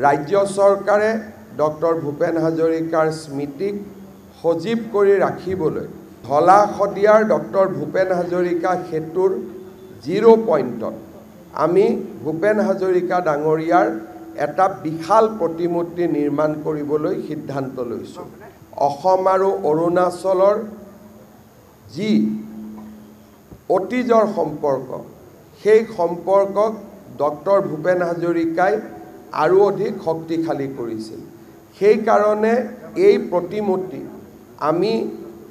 ৰাজ্য চৰকাৰে ডক্টৰ ভূপেন হাজৰিকাৰ স্মৃতিক সজীৱ কৰি ৰাখিবলৈ ধলা শদিয়াৰ ডক্টৰ ভূপেন হাজৰিকা সেতুৰ 0 পইণ্টত আমি ভূপেন হাজৰিকা ডাঙৰীয়াৰ এটা বিশাল প্ৰতিমূৰ্তি নিৰ্মাণ কৰিবলৈ সিদ্ধান্ত লৈছোঁ। অসম আৰু অৰুণাচলৰ যি অতীজৰ সম্পৰ্ক, সেই সম্পৰ্কক ডক্টৰ ভূপেন হাজৰিকাই আৰু অধিক শক্তিশালী কৰিছিল। সেইকাৰণে এই প্ৰতিমূৰ্তি আমি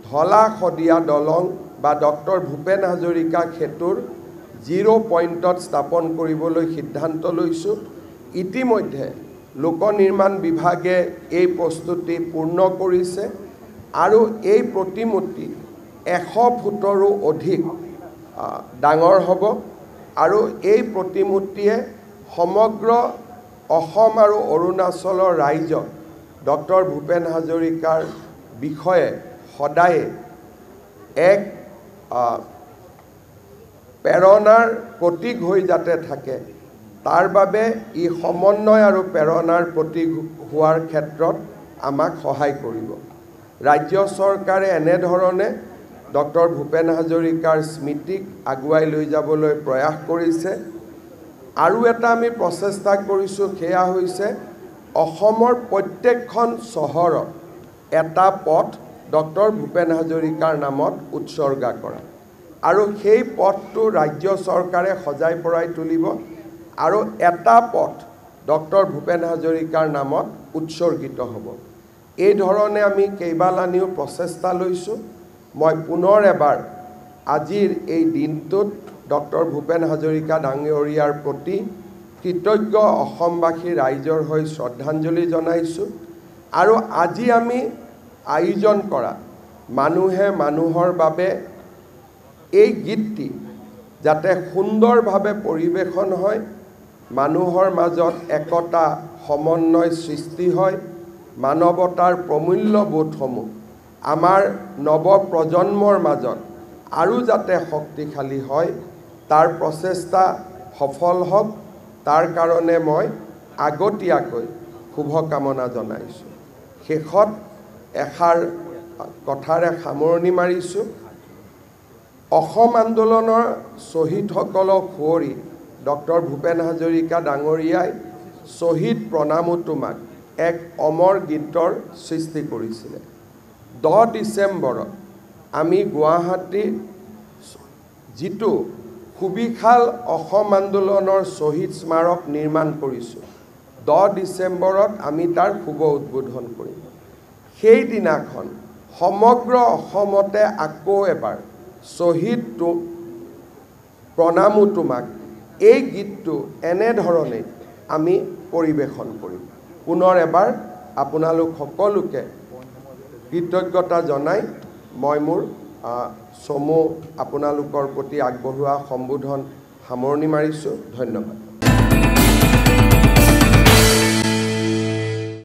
ধলা শদিয়া দলং বা ডক্টৰ ভূপেন হাজৰিকা সেতুৰ 0 পইণ্টত স্থাপন কৰিবলৈ সিদ্ধান্ত লৈছোঁ। ইতিমধ্যে লোক নিৰ্মাণ বিভাগে এই প্ৰস্তুতি পূৰ্ণ কৰিছে আৰু এই প্ৰতিমূৰ্তি 100 ফুটৰো অধিক ডাঙৰ হ'ব আৰু এই প্ৰতিমূৰ্তিয়ে সমগ্ৰ অসম আৰু অৰুণাচলৰ ৰাইজক ডক্টৰ ভূপেন হাজৰিকাৰ বিষয়ে সদায় এক প্ৰেৰণাৰ প্ৰতীক হৈ যাতে থাকে, তাৰ বাবে ই সমন্বয় আৰু প্ৰেৰণাৰ প্ৰতীক হোৱাৰ ক্ষেত্ৰত আমাক সহায় কৰিব। ৰাজ্য চৰকাৰে এনেধৰণে ডক্টৰ ভূপেন হাজৰিকাৰ স্মৃতিক আগুৱাই লৈ যাবলৈ প্ৰয়াস কৰিছে। আৰু এটা আমি প্ৰচেষ্টা কৰিছোঁ, সেয়া হৈছে অসমৰ প্ৰত্যেকখন চহৰত এটা পথ ডক্টৰ ভূপেন হাজৰিকাৰ নামত উৎসৰ্গা কৰা আৰু সেই পথটো ৰাজ্য চৰকাৰে সজাই পৰাই তুলিব আৰু এটা পথ ডক্টৰ ভূপেন হাজৰিকাৰ নামত উৎসৰ্গিত হ'ব। এই ধৰণে আমি কেইবালানিও প্ৰচেষ্টা লৈছোঁ। মই পুনৰ এবাৰ আজিৰ এই দিনটোত ডক্টৰ ভূপেন হাজৰিকা ডাঙৰীয়াৰ প্ৰতি কৃতজ্ঞ অসমবাসী ৰাইজৰ হৈ শ্ৰদ্ধাঞ্জলি জনাইছোঁ। আৰু আজি আমি আয়োজন কৰা মানুহে মানুহৰ বাবে এই গীতটি যাতে সুন্দৰভাৱে পৰিৱেশন হয়, মানুহৰ মাজত একতা সমন্বয় সৃষ্টি হয়, মানৱতাৰ প্ৰমূল্যবোধসমূহ আমাৰ নৱপ্ৰজন্মৰ মাজত আৰু যাতে শক্তিশালী হয়, তাৰ প্ৰচেষ্টা সফল হওক, তাৰ কাৰণে মই আগতীয়াকৈ শুভকামনা জনাইছোঁ। শেষত এষাৰ কথাৰে সামৰণি মাৰিছোঁ। অসম আন্দোলনৰ শ্বহীদসকলক সুঁৱৰি ডক্টৰ ভূপেন হাজৰিকা ডাঙৰীয়াই শ্বহীদ প্ৰণামো তোমাক এক অমৰ গীতৰ সৃষ্টি কৰিছিলে। 10 ডিচেম্বৰত আমি গুৱাহাটীত যিটো সুবিশাল অসম আন্দোলনৰ শ্বহীদ স্মাৰক নিৰ্মাণ কৰিছোঁ, 10 ডিচেম্বৰত আমি তাৰ শুভ উদ্বোধন কৰিম। সেইদিনাখন সমগ্ৰ অসমতে আকৌ এবাৰ শ্বহীদ প্ৰণামো তোমাক এই গীতটো এনেধৰণে আমি পৰিৱেশন কৰিম। পুনৰ এবাৰ আপোনালোক সকলোকে কৃতজ্ঞতা জনাই মই মোৰ চমু আপোনালোকৰ প্ৰতি আগবঢ়োৱা সম্বোধন সামৰণি মাৰিছোঁ। ধন্যবাদ।